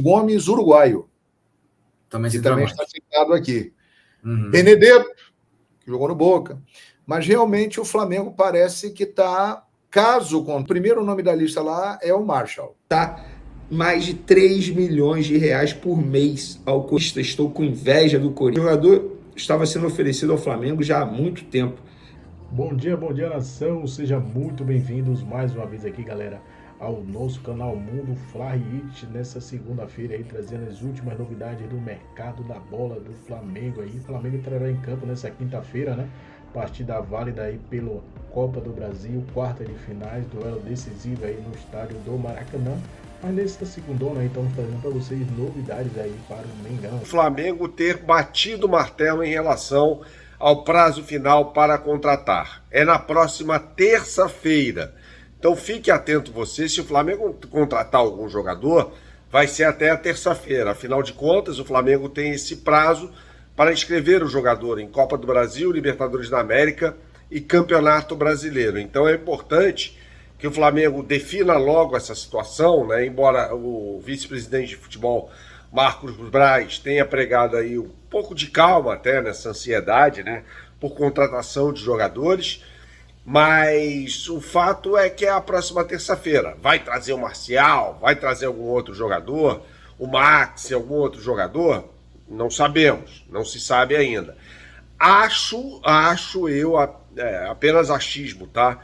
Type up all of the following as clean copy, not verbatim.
Gomes, uruguaio, Também que também está citado aqui. Uhum. Benedetto, que jogou no Boca. Mas realmente o Flamengo parece que está, o primeiro nome da lista lá é o Marshall. Tá mais de 3 milhões de reais por mês ao Corinthians. Estou com inveja do Corinthians. O jogador estava sendo oferecido ao Flamengo já há muito tempo. Bom dia nação, sejam muito bem-vindos mais uma vez aqui, galera, ao nosso canal Mundo Fly It, nessa segunda-feira aí, trazendo as últimas novidades do mercado da bola do Flamengo aí. O Flamengo entrará em campo nessa quinta-feira, né? Partida válida aí pela Copa do Brasil, quarta de finais, duelo decisivo aí no estádio do Maracanã. Mas nessa segundona aí estamos trazendo para vocês novidades aí para o Mengão. O Flamengo ter batido o martelo em relação ao prazo final para contratar. É na próxima terça-feira. Então fique atento você, se o Flamengo contratar algum jogador, vai ser até a terça-feira. Afinal de contas, o Flamengo tem esse prazo para inscrever o jogador em Copa do Brasil, Libertadores da América e Campeonato Brasileiro. Então é importante que o Flamengo defina logo essa situação, né? Embora o vice-presidente de futebol, Marcos Braz, tenha pregado aí um pouco de calma até nessa ansiedade, né, por contratação de jogadores, mas o fato é que é a próxima terça-feira. Vai trazer o Marcial, vai trazer algum outro jogador, o Max, algum outro jogador? Não sabemos, não se sabe ainda. Acho eu, apenas achismo, tá,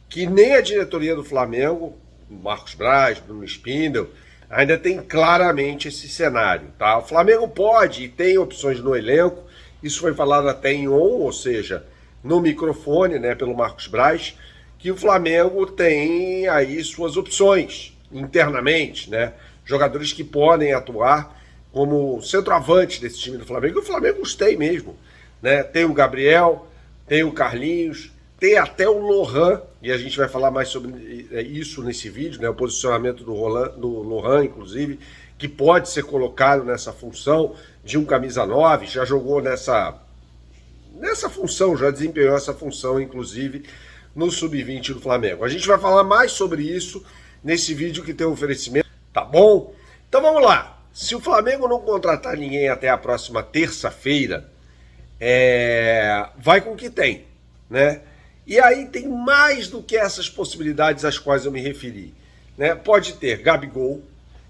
que nem a diretoria do Flamengo, Marcos Braz, Bruno Spindel, ainda tem claramente esse cenário, tá? O Flamengo pode e tem opções no elenco, isso foi falado até em on, ou seja, no microfone, né, pelo Marcos Braz, que o Flamengo tem aí suas opções internamente, né? Jogadores que podem atuar como centroavante desse time do Flamengo, e o Flamengo os tem mesmo, né? Tem o Gabriel, tem o Carlinhos, tem até o Lohan, e a gente vai falar mais sobre isso nesse vídeo, né? O posicionamento do Lohan, inclusive, que pode ser colocado nessa função de um camisa 9, já jogou nessa função, já desempenhou essa função, inclusive, no Sub-20 do Flamengo. A gente vai falar mais sobre isso nesse vídeo que tem um oferecimento, tá bom? Então vamos lá. Se o Flamengo não contratar ninguém até a próxima terça-feira, vai com o que tem, né? E aí tem mais do que essas possibilidades às quais eu me referi, né? Pode ter Gabigol,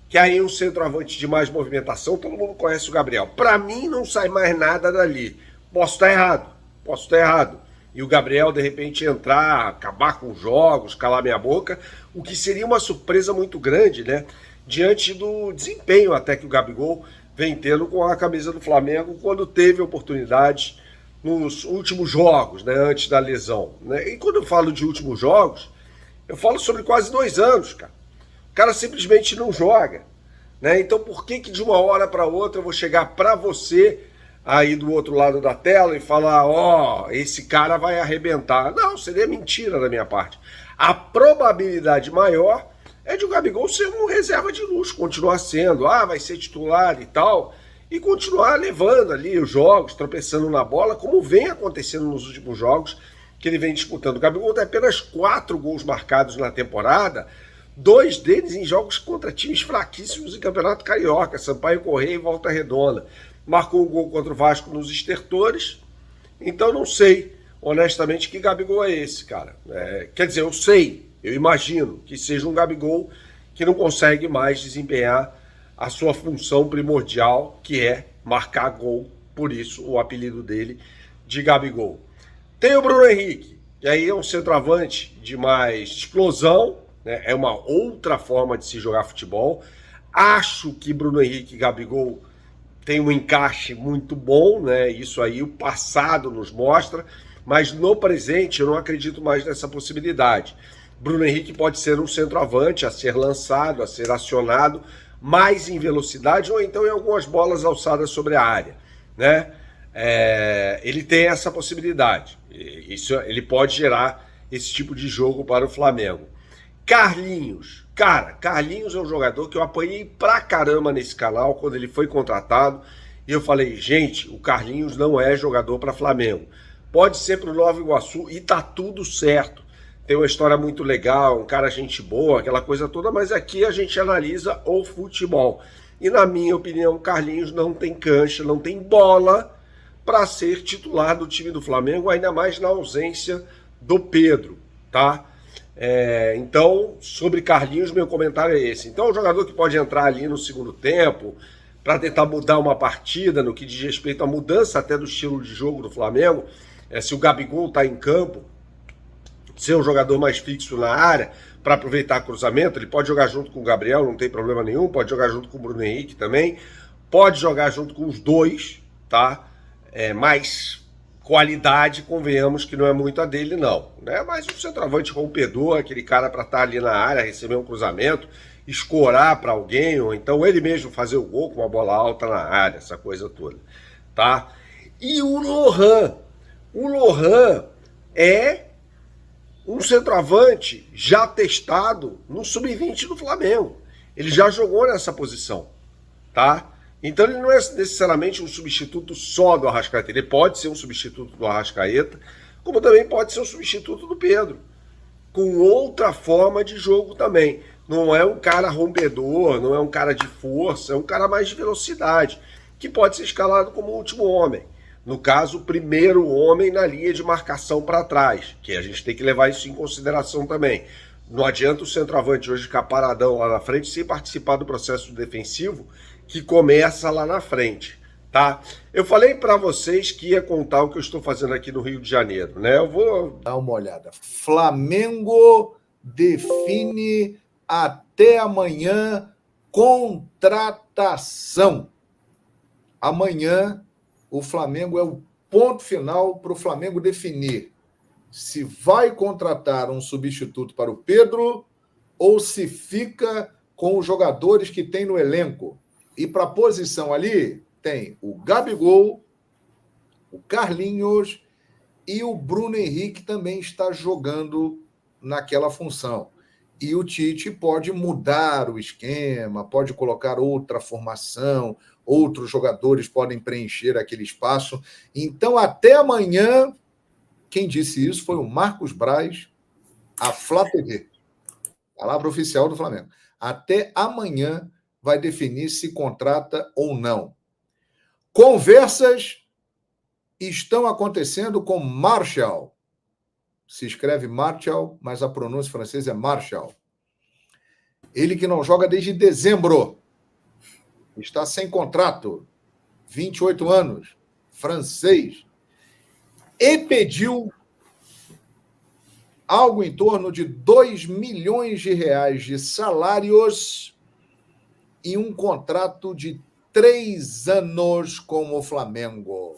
que aí é um centroavante de mais movimentação, todo mundo conhece o Gabriel. Para mim não sai mais nada dali. Posso estar errado. E o Gabriel de repente entrar, acabar com os jogos, calar minha boca, o que seria uma surpresa muito grande, né? Diante do desempenho até que o Gabigol vem tendo com a camisa do Flamengo quando teve oportunidades nos últimos jogos, né, antes da lesão, né? E quando eu falo de últimos jogos, eu falo sobre quase 2 anos, cara. O cara simplesmente não joga, né? Então por que de uma hora para outra eu vou chegar para você aí do outro lado da tela e falar, esse cara vai arrebentar? Não, seria mentira da minha parte. A probabilidade maior é de o Gabigol ser um reserva de luxo, continuar sendo, vai ser titular e tal, e continuar levando ali os jogos, tropeçando na bola, como vem acontecendo nos últimos jogos que ele vem disputando. O Gabigol tem apenas 4 gols marcados na temporada, 2 deles em jogos contra times fraquíssimos em Campeonato Carioca, Sampaio Corrêa e Volta Redonda. Marcou um gol contra o Vasco nos Estertores, então não sei, honestamente, que Gabigol é esse, cara. Quer dizer, eu imagino que seja um Gabigol que não consegue mais desempenhar a sua função primordial, que é marcar gol, por isso o apelido dele de Gabigol. Tem o Bruno Henrique, que aí é um centroavante de mais explosão, né? É uma outra forma de se jogar futebol. Acho que Bruno Henrique e Gabigol tem um encaixe muito bom, né? Isso aí o passado nos mostra, mas no presente eu não acredito mais nessa possibilidade. Bruno Henrique pode ser um centroavante a ser lançado, a ser acionado, mais em velocidade ou então em algumas bolas alçadas sobre a área, né? Ele tem essa possibilidade. Ele pode gerar esse tipo de jogo para o Flamengo. Carlinhos. Cara, Carlinhos é um jogador que eu apanhei pra caramba nesse canal quando ele foi contratado. E eu falei, gente, o Carlinhos não é jogador para Flamengo. Pode ser para o Nova Iguaçu e tá tudo certo. Tem uma história muito legal, um cara gente boa, aquela coisa toda, mas aqui a gente analisa o futebol. E, na minha opinião, Carlinhos não tem cancha, não tem bola para ser titular do time do Flamengo, ainda mais na ausência do Pedro, tá? Então, sobre Carlinhos, meu comentário é esse. Então, é um jogador que pode entrar ali no segundo tempo para tentar mudar uma partida no que diz respeito à mudança até do estilo de jogo do Flamengo. Se o Gabigol está em campo, ser um jogador mais fixo na área para aproveitar cruzamento, ele pode jogar junto com o Gabriel, não tem problema nenhum, pode jogar junto com o Bruno Henrique também, pode jogar junto com os dois, tá? Mais qualidade, convenhamos que não é muito a dele, não, né? Mas o centroavante rompedor, aquele cara para estar ali na área, receber um cruzamento, escorar para alguém, ou então ele mesmo fazer o gol com uma bola alta na área, essa coisa toda, tá? E o Lohan é um centroavante já testado no sub-20 do Flamengo. Ele já jogou nessa posição, tá? Então ele não é necessariamente um substituto só do Arrascaeta. Ele pode ser um substituto do Arrascaeta, como também pode ser um substituto do Pedro, com outra forma de jogo também. Não é um cara rompedor, não é um cara de força, é um cara mais de velocidade, que pode ser escalado como último homem. No caso, o primeiro homem na linha de marcação para trás, que a gente tem que levar isso em consideração também. Não adianta o centroavante hoje ficar paradão lá na frente sem participar do processo defensivo que começa lá na frente, tá? Eu falei para vocês que ia contar o que eu estou fazendo aqui no Rio de Janeiro, né? Eu vou dar uma olhada. Flamengo define até amanhã contratação. Amanhã o Flamengo é o ponto final para o Flamengo definir se vai contratar um substituto para o Pedro ou se fica com os jogadores que tem no elenco. E para a posição ali, tem o Gabigol, o Carlinhos e o Bruno Henrique também está jogando naquela função. E o Tite pode mudar o esquema, pode colocar outra formação, outros jogadores podem preencher aquele espaço. Então, até amanhã, quem disse isso foi o Marcos Braz, a Flá TV, palavra oficial do Flamengo. Até amanhã vai definir se contrata ou não. Conversas estão acontecendo com Martial. Se escreve Martial, mas a pronúncia francesa é Martial. Ele que não joga desde dezembro. Está sem contrato. 28 anos. Francês. E pediu algo em torno de 2 milhões de reais de salários e um contrato de 3 anos com o Flamengo.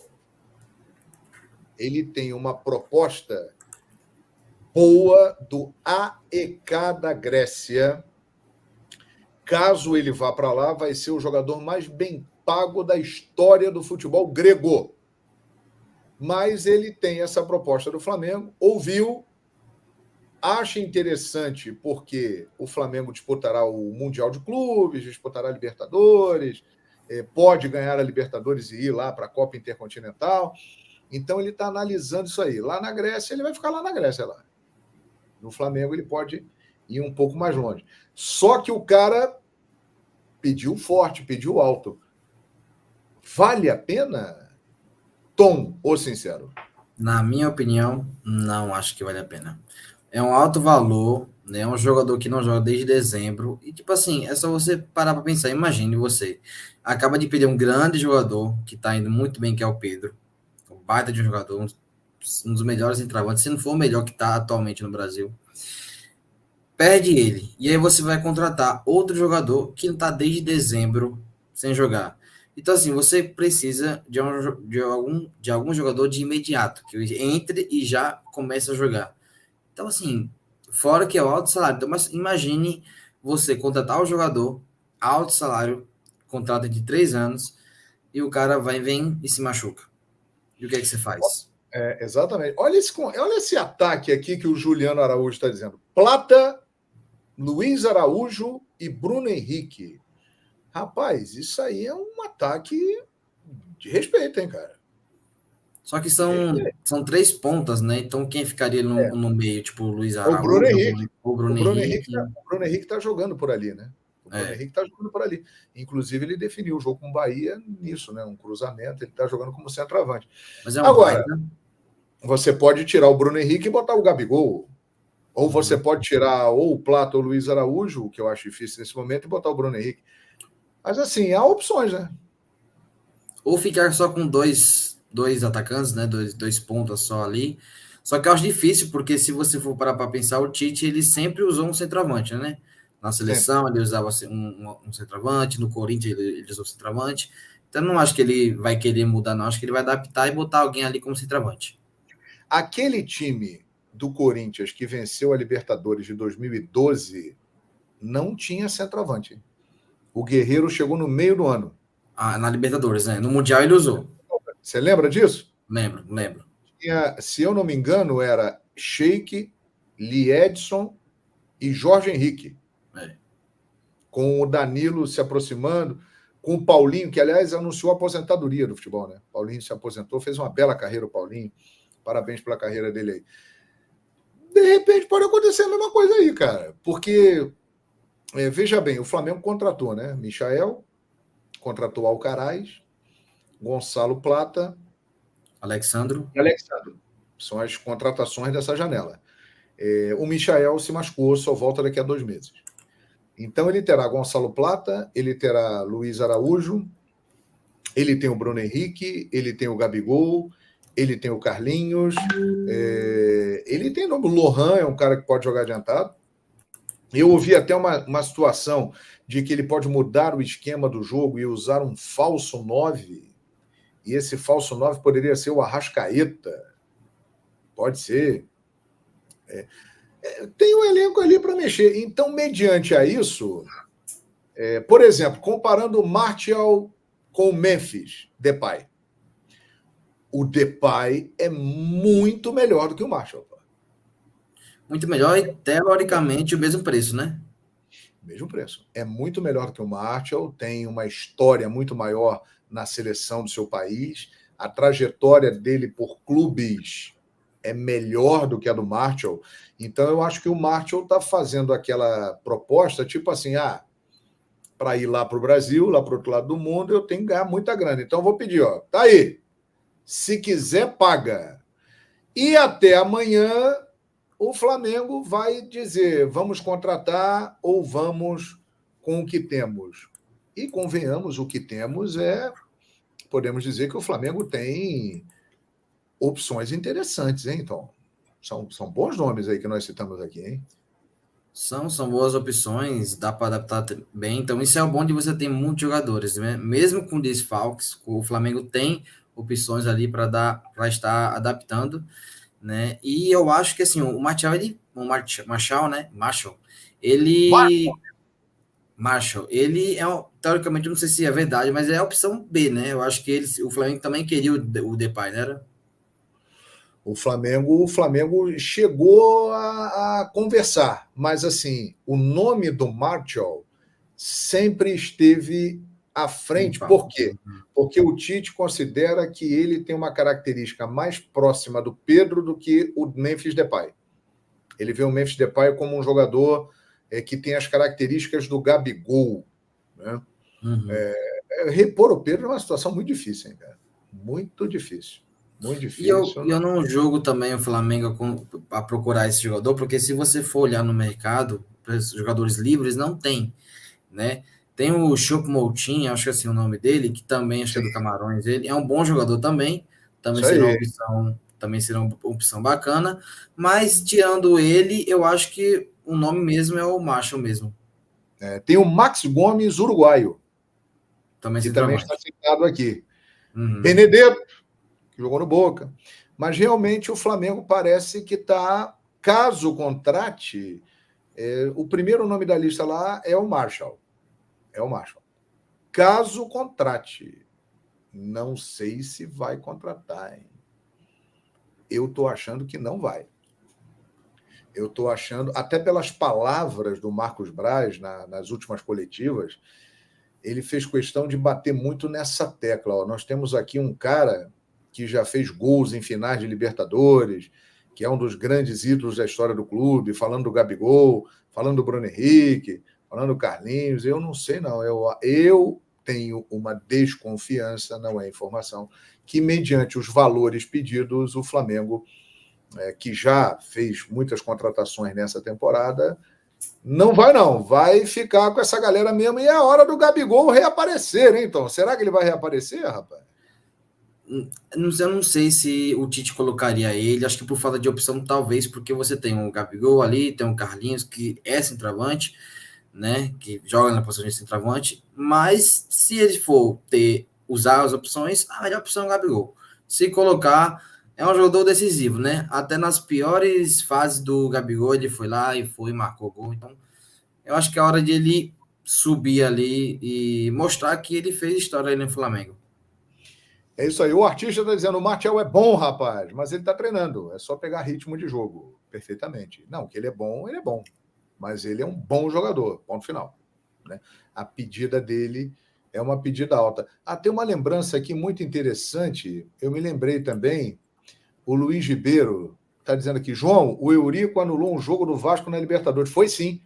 Ele tem uma proposta boa do AEK da Grécia. Caso ele vá para lá, vai ser o jogador mais bem pago da história do futebol grego. Mas ele tem essa proposta do Flamengo, ouviu, acha interessante porque o Flamengo disputará o Mundial de Clubes, disputará a Libertadores, pode ganhar a Libertadores e ir lá para a Copa Intercontinental. Então ele está analisando isso aí. Lá na Grécia, ele vai ficar lá na Grécia. Lá. No Flamengo, ele pode ir um pouco mais longe. Só que o cara pediu forte, pediu alto. Vale a pena, Tom, ou sincero? Na minha opinião, não acho que vale a pena. É um alto valor, né? É um jogador que não joga desde dezembro. E, tipo assim, é só você parar para pensar. Imagine você acaba de perder um grande jogador que está indo muito bem, que é o Pedro. Um baita de um jogador, um dos melhores centroavantes, se não for o melhor que está atualmente no Brasil. Perde ele. E aí você vai contratar outro jogador que não está desde dezembro sem jogar. Então, assim, você precisa de algum jogador de imediato, que entre e já comece a jogar. Então, assim, fora que é o alto salário. Então, mas imagine você contratar o jogador, alto salário, contrato de 3 anos, e o cara vem e se machuca. E o que é que você faz? Exatamente. Olha esse ataque aqui que o Juliano Araújo está dizendo. Plata, Luiz Araújo e Bruno Henrique. Rapaz, isso aí é um ataque de respeito, hein, cara? Só que são 3 pontas, né? Então quem ficaria no meio? Tipo o Luiz Araújo? O Bruno Henrique. O Bruno Henrique. O Bruno Henrique está jogando por ali, né? O Bruno Henrique está jogando por ali. Inclusive, ele definiu o jogo com o Bahia nisso, né? Um cruzamento, ele está jogando como centroavante. Mas é um Agora, baita. você pode tirar o Bruno Henrique e botar o Gabigol. Ou você pode tirar ou o Plata ou o Luiz Araújo, que eu acho difícil nesse momento, e botar o Bruno Henrique. Mas assim, há opções, né? Ou ficar só com dois atacantes, né? Dois pontas só ali. Só que eu acho difícil, porque se você for parar para pensar, o Tite ele sempre usou um centroavante, né? Na seleção ele usava um centroavante, no Corinthians ele usou centroavante. Então não acho que ele vai querer mudar, não. Acho que ele vai adaptar e botar alguém ali como centroavante. Aquele time do Corinthians que venceu a Libertadores de 2012 não tinha centroavante. O Guerreiro chegou no meio do ano. Na Libertadores, né? No Mundial ele usou. Você lembra disso? Lembro. Se eu não me engano, era Sheik, Lee Edson e Jorge Henrique. Com o Danilo se aproximando, com o Paulinho, que, aliás, anunciou a aposentadoria do futebol, né? Paulinho se aposentou, fez uma bela carreira, o Paulinho. Parabéns pela carreira dele aí. De repente pode acontecer a mesma coisa aí, cara. Porque, veja bem, o Flamengo contratou, né? Michael, contratou Alcaraz, Gonçalo Plata, Alexandro. e Alexandro. São as contratações dessa janela. O Michael se machucou, só volta daqui a 2 meses. Então ele terá Gonçalo Plata, ele terá Luiz Araújo, ele tem o Bruno Henrique, ele tem o Gabigol, ele tem o Carlinhos, ele tem o Lohan, é um cara que pode jogar adiantado. Eu ouvi até uma situação de que ele pode mudar o esquema do jogo e usar um falso 9, e esse falso 9 poderia ser o Arrascaeta. Pode ser. Tem um elenco ali para mexer. Então, mediante a isso, por exemplo, comparando o Martial com o Memphis Depay, o Depay é muito melhor do que o Martial. Muito melhor e, teoricamente, o mesmo preço, né? Mesmo preço. É muito melhor do que o Martial, tem uma história muito maior na seleção do seu país, a trajetória dele por clubes é melhor do que a do Martial. Então, eu acho que o Martial está fazendo aquela proposta, tipo assim, para ir lá para o Brasil, lá para o outro lado do mundo, eu tenho que ganhar muita grana. Então, eu vou pedir, tá aí. Se quiser, paga. E até amanhã, o Flamengo vai dizer, vamos contratar ou vamos com o que temos. E convenhamos, o que temos podemos dizer que o Flamengo tem opções interessantes, hein, Tom? São bons nomes aí que nós citamos aqui, hein? São boas opções, dá para adaptar bem. Então, isso é o bom de você ter muitos jogadores, né? Mesmo com desfalques, o Flamengo tem opções ali para estar adaptando, né? E eu acho que assim, o Martial, Marshall, ele teoricamente, eu não sei se é verdade, mas é a opção B, né? Eu acho que o Flamengo também queria o Depay, né? O Flamengo chegou a conversar, mas assim, o nome do Martial sempre esteve à frente. Por quê? Porque o Tite considera que ele tem uma característica mais próxima do Pedro do que o Memphis Depay. Ele vê o Memphis Depay como um jogador que tem as características do Gabigol, né? Repor o Pedro é uma situação muito difícil, hein, cara? Muito difícil. Muito difícil. E eu não julgo também o Flamengo a procurar esse jogador, porque se você for olhar no mercado, jogadores livres não tem, né? Tem o Choupo-Moting, acho que é assim o nome dele, que também acho que é do Camarões. Ele é um bom jogador também seria uma opção bacana, mas tirando ele, eu acho que o nome mesmo é o Marshall mesmo. Tem o Max Gomes, uruguaio, que também está citado aqui. Uhum. Benedetto, que jogou no Boca. Mas realmente o Flamengo parece que está, caso contrate, o primeiro nome da lista lá é o Marshall. Caso contrate, não sei se vai contratar, hein? Eu estou achando que não vai. Eu estou achando, até pelas palavras do Marcos Braz nas últimas coletivas, ele fez questão de bater muito nessa tecla. Nós temos aqui um cara que já fez gols em finais de Libertadores, que é um dos grandes ídolos da história do clube, falando do Gabigol, falando do Bruno Henrique, falando Carlinhos, eu não sei não, eu tenho uma desconfiança, não é informação, que mediante os valores pedidos, o Flamengo, que já fez muitas contratações nessa temporada, não, vai ficar com essa galera mesmo, e é a hora do Gabigol reaparecer, hein, então? Será que ele vai reaparecer, rapaz? Eu não sei se o Tite colocaria ele, acho que por falta de opção, talvez, porque você tem o Gabigol ali, tem o Carlinhos, que é centroavante, né, que joga na posição de centroavante, mas se ele for usar as opções, a melhor opção é o Gabigol. Se colocar, é um jogador decisivo, né, até nas piores fases do Gabigol, ele foi lá e marcou gol, então eu acho que é hora de ele subir ali e mostrar que ele fez história aí no Flamengo. É isso aí, o artista está dizendo, o Martial é bom, rapaz, mas ele está treinando, é só pegar ritmo de jogo, perfeitamente. Não, que ele é bom, mas ele é um bom jogador, ponto final. Né? A pedida dele é uma pedida alta. Tem uma lembrança aqui muito interessante, eu me lembrei também, o Luiz Ribeiro está dizendo aqui, João, o Eurico anulou um jogo do Vasco na Libertadores. Foi sim.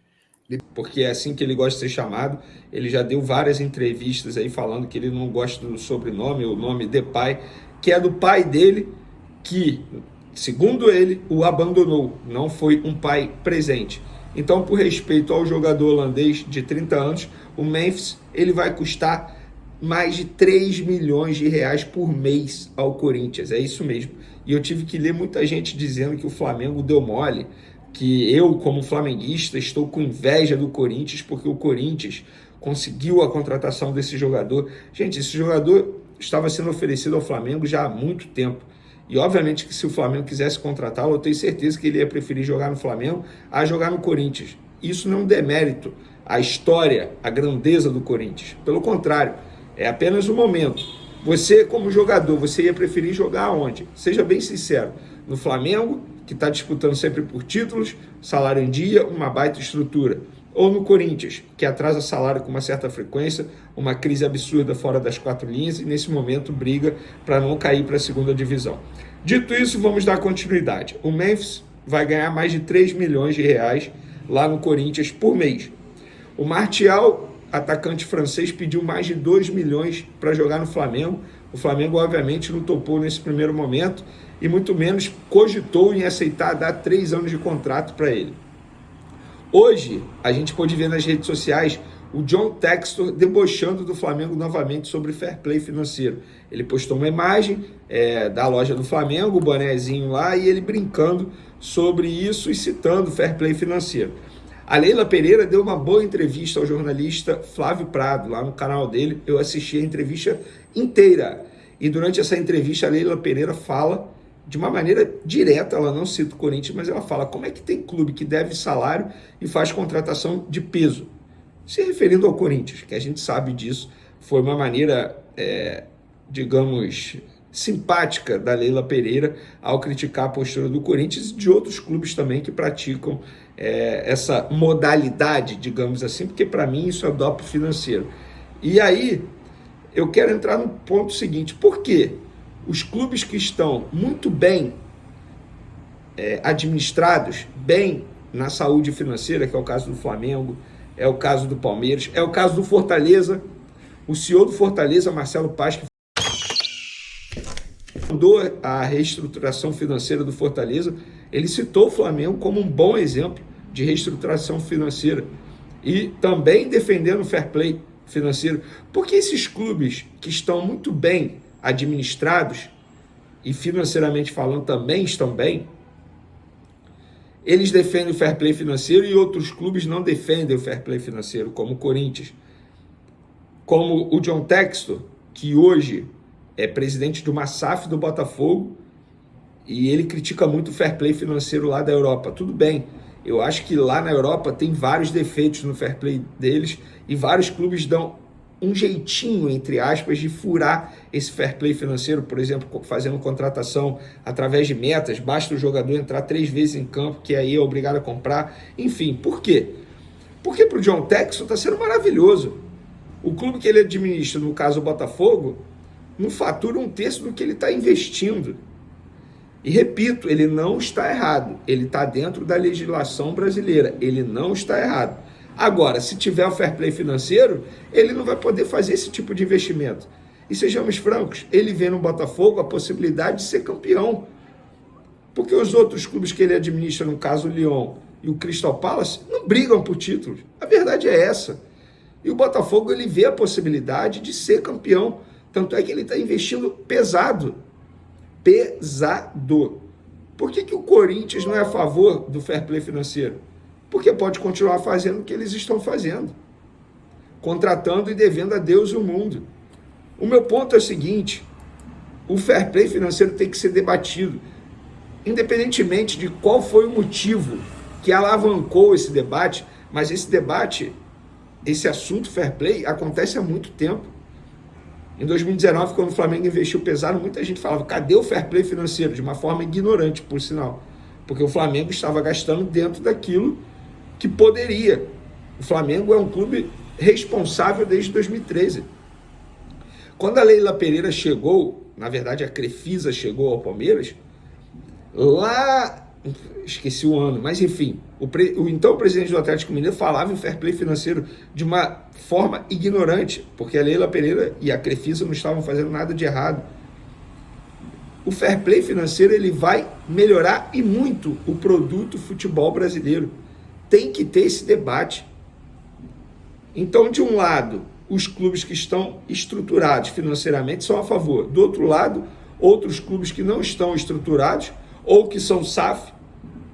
Porque é assim que ele gosta de ser chamado. Ele já deu várias entrevistas aí falando que ele não gosta do sobrenome, o nome Depay, que é do pai dele, que, segundo ele, o abandonou. Não foi um pai presente. Então, por respeito ao jogador holandês de 30 anos, o Memphis, ele vai custar mais de 3 milhões de reais por mês ao Corinthians. É isso mesmo. E eu tive que ler muita gente dizendo que o Flamengo deu mole, que eu, como flamenguista, estou com inveja do Corinthians, porque o Corinthians conseguiu a contratação desse jogador. Gente, esse jogador estava sendo oferecido ao Flamengo já há muito tempo. E, obviamente, que se o Flamengo quisesse contratá-lo, eu tenho certeza que ele ia preferir jogar no Flamengo a jogar no Corinthians. Isso não é um demérito à história, à grandeza do Corinthians. Pelo contrário, é apenas um momento. Você, como jogador, você ia preferir jogar onde? Seja bem sincero. No Flamengo, que está disputando sempre por títulos, salário em dia, uma baita estrutura. Ou no Corinthians, que atrasa salário com uma certa frequência, uma crise absurda fora das quatro linhas e nesse momento briga para não cair para a segunda divisão. Dito isso, vamos dar continuidade. O Memphis vai ganhar mais de 3 milhões de reais lá no Corinthians por mês. O Martial, atacante francês, pediu mais de 2 milhões para jogar no Flamengo. O Flamengo, obviamente, não topou nesse primeiro momento e muito menos cogitou em aceitar dar 3 anos de contrato para ele. Hoje, a gente pode ver nas redes sociais o John Textor debochando do Flamengo novamente sobre fair play financeiro. Ele postou uma imagem da loja do Flamengo, o bonezinho lá, e ele brincando sobre isso e citando fair play financeiro. A Leila Pereira deu uma boa entrevista ao jornalista Flávio Prado, lá no canal dele. Eu assisti a entrevista inteira. E durante essa entrevista, a Leila Pereira fala de uma maneira direta, ela não cita o Corinthians, mas ela fala como é que tem clube que deve salário e faz contratação de peso. Se referindo ao Corinthians, que a gente sabe disso, foi uma maneira, digamos, simpática da Leila Pereira ao criticar a postura do Corinthians e de outros clubes também que praticam essa modalidade, digamos assim, porque para mim isso é doping financeiro. E aí, eu quero entrar no ponto seguinte, por quê? Os clubes que estão muito bem administrados, bem na saúde financeira, que é o caso do Flamengo, é o caso do Palmeiras, é o caso do Fortaleza, o CEO do Fortaleza, Marcelo Paz, que fundou a reestruturação financeira do Fortaleza, ele citou o Flamengo como um bom exemplo de reestruturação financeira e também defendendo o fair play financeiro, porque esses clubes que estão muito bem administrados e financeiramente falando também estão bem, eles defendem o fair play financeiro e outros clubes não defendem o fair play financeiro, como o Corinthians, como o John Textor, que hoje é presidente de uma SAF do Botafogo e ele critica muito o fair play financeiro lá da Europa. Tudo bem, eu acho que lá na Europa tem vários defeitos no fair play deles e vários clubes dão um jeitinho, entre aspas, de furar esse fair play financeiro, por exemplo, fazendo contratação através de metas, basta o jogador entrar 3 vezes em campo, que aí é obrigado a comprar, enfim, por quê? Porque para o John Textor está sendo maravilhoso. O clube que ele administra, no caso o Botafogo, não fatura 1/3 do que ele está investindo. E repito, ele não está errado, ele está dentro da legislação brasileira, ele não está errado. Agora, se tiver o fair play financeiro, ele não vai poder fazer esse tipo de investimento. E sejamos francos, ele vê no Botafogo a possibilidade de ser campeão. Porque os outros clubes que ele administra, no caso o Lyon e o Crystal Palace, não brigam por títulos. A verdade é essa. E o Botafogo, ele vê a possibilidade de ser campeão. Tanto é que ele está investindo pesado. Pesado. Por que o Corinthians não é a favor do fair play financeiro? Porque pode continuar fazendo o que eles estão fazendo. Contratando e devendo a Deus e o mundo. O meu ponto é o seguinte: o fair play financeiro tem que ser debatido, independentemente de qual foi o motivo que alavancou esse debate, mas esse debate, esse assunto fair play, acontece há muito tempo. Em 2019, quando o Flamengo investiu pesado, muita gente falava, cadê o fair play financeiro? De uma forma ignorante, por sinal. Porque o Flamengo estava gastando dentro daquilo que poderia. O Flamengo é um clube responsável desde 2013. Quando a Leila Pereira chegou, na verdade a Crefisa chegou ao Palmeiras, lá, esqueci o ano, mas enfim, o então presidente do Atlético Mineiro falava em fair play financeiro de uma forma ignorante, porque a Leila Pereira e a Crefisa não estavam fazendo nada de errado. O fair play financeiro, ele vai melhorar e muito o produto futebol brasileiro. Tem que ter esse debate. Então, de um lado, os clubes que estão estruturados financeiramente são a favor. Do outro lado, outros clubes que não estão estruturados ou que são SAF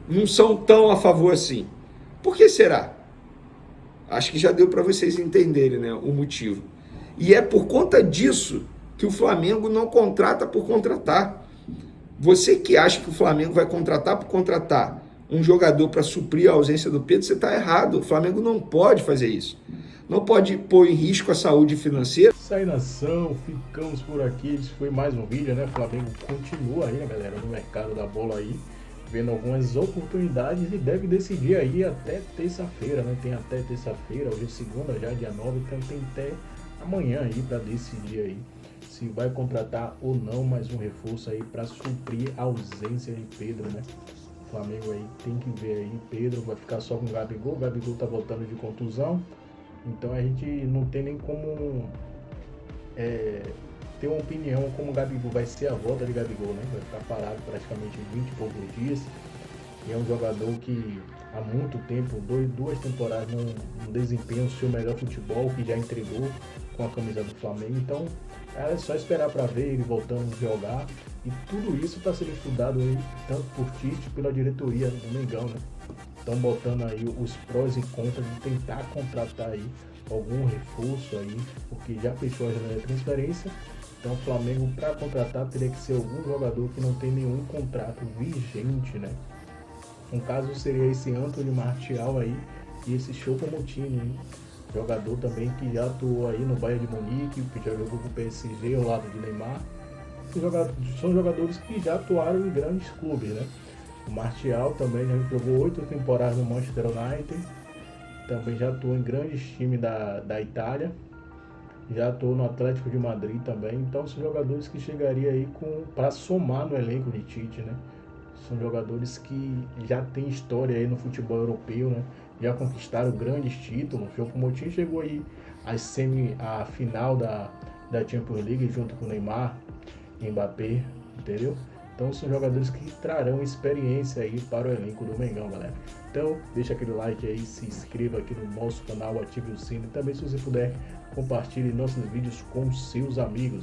não são tão a favor assim. Por que será? Acho que já deu para vocês entenderem, né, o motivo. E é por conta disso que o Flamengo não contrata por contratar. Você que acha que o Flamengo vai contratar por contratar um jogador para suprir a ausência do Pedro, você está errado. O Flamengo não pode fazer isso. Não pode pôr em risco a saúde financeira. Isso aí, nação, ficamos por aqui. Esse foi mais um vídeo, né? O Flamengo continua aí, né, galera, no mercado da bola aí, vendo algumas oportunidades e deve decidir aí até terça-feira, né? Tem até terça-feira, hoje é segunda já, dia 9, então tem até amanhã aí para decidir aí se vai contratar ou não mais um reforço aí para suprir a ausência de Pedro, né? O Flamengo aí tem que ver aí, Pedro vai ficar só com o Gabigol tá voltando de contusão. Então a gente não tem nem como ter uma opinião como o Gabigol vai ser a volta de Gabigol, né? Vai ficar parado praticamente 20 e poucos dias. E é um jogador que há muito tempo, duas temporadas, não desempenha o seu melhor futebol, que já entregou com a camisa do Flamengo. Então é só esperar para ver ele voltando a jogar. E tudo isso está sendo estudado aí, tanto por Tite, pela diretoria do Mengão, né? Estão botando aí os prós e contras de tentar contratar aí algum reforço aí, porque já fechou a janela de transferência. Então o Flamengo, para contratar, teria que ser algum jogador que não tem nenhum contrato vigente, né? Um caso seria esse Anthony Martial aí e esse Choupo-Moting, hein? Jogador também que já atuou aí no Bayern de Munique, que já jogou com o PSG ao lado de Neymar. São jogadores que já atuaram em grandes clubes, né? O Martial também já jogou 8 temporadas no Manchester United, também já atuou em grandes times da Itália, já atuou no Atlético de Madrid também. Então são jogadores que chegariam aí para somar no elenco de Tite, né? São jogadores que já têm história aí no futebol europeu, né? Já conquistaram grandes títulos. O Choupo-Moting chegou aí à final da Champions League junto com o Neymar e Mbappé, entendeu? Então são jogadores que trarão experiência aí para o elenco do Mengão, galera. Então deixa aquele like aí, se inscreva aqui no nosso canal, ative o sino e também, se você puder, compartilhe nossos vídeos com seus amigos.